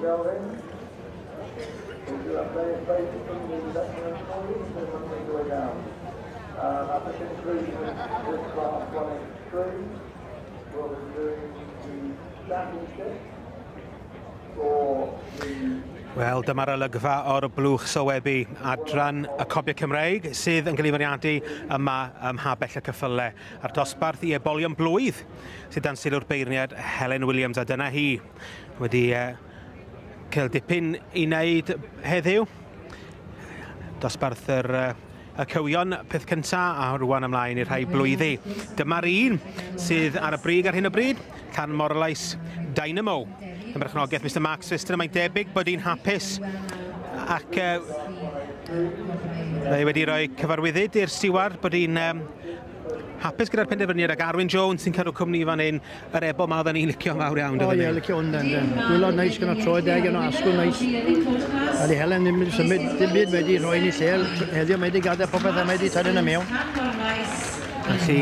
After conclusion of this class 183, we'll be doing the championship for the... Wel, dyma'r olygfa o'r blwch sylwebu adran y Cobiau Cymreig sydd yn gyflwyniadu yma ym Mhabell y Ceffylau a'r dosbarth i Ebol Blwydd sydd dan sylw'r beirniad Helen Williams a dyna hi wedi cael dipyn i wneud heddiw. Dosbarth y cywion peth cyntaf a rwan ymlaen i'r rhai blwyddi. Dyma'r un sydd ar y brig ar hyn o bryd, Can Morlais Dynamo. Yn berchnogaeth Mr Mark Swister, mae'n debyg bod hi'n hapus ac mae wedi rhoi cyfarwyddyd i'r stiward bod hi'n hapus gyda'r penderfyniad ag Arwyn Jones sy'n cadw cwmni fan hyn yr Ebol ma oedden ni'n licio mawr iawn. O ie, licio hwn den. Gwylod neis gyda troi deg yn o asgwr neis. A di Helen ddim wedi symud, dim byd wedi rhoi ni llel. Heddiw mae wedi gadael popeth a mae wedi tynnu yn y mewn. Felly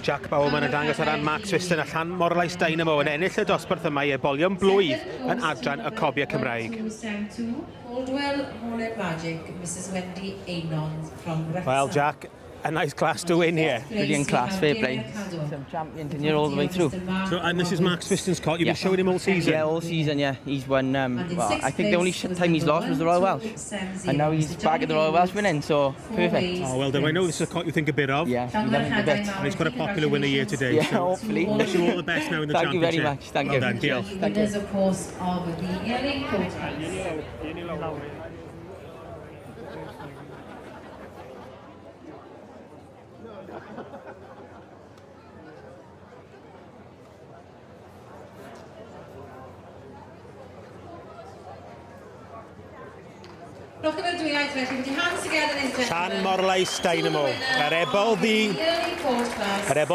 Jack Bowman yn dangos ar ran Mark Swister a Can Morlais Dynamo yn ennill y dosbarth yma i Ebol Blwydd yn adran y Cobiau Cymreig. Well, Jack, a nice class to win here. Brilliant class, fair play. Some champion tenure all the way through. So, and this is Mark Swister's Colt. You've been showing him all season? Yeah, all season, yeah. He's won, well, I think the only time he's lost was the Royal Welsh. And now he's back at the Royal Welsh winning, so perfect. Oh, well done. I know this is a Colt you think a bit of. Yeah, we love him a bit. And he's got a popular winner here today. Yeah, so hopefully. Wish you all the best now in the Thank championship. you very much. Thank you. Well done. Deal. Thank you. Winners, of course, of the yearly Colt. Can Morlais Dynamo, yr Ebol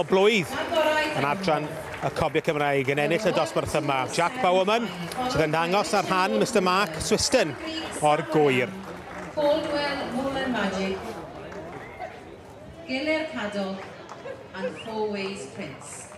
Blwydd yn adran y Cobiau Cymreig yn ennill y dosbarth yma. Jack Bowerman sydd yn dangos ar rhan Mr Mark Swister o'r gwyr. Coldwell, Woolman Magic, Gilead Cadog and Four Ways Prince.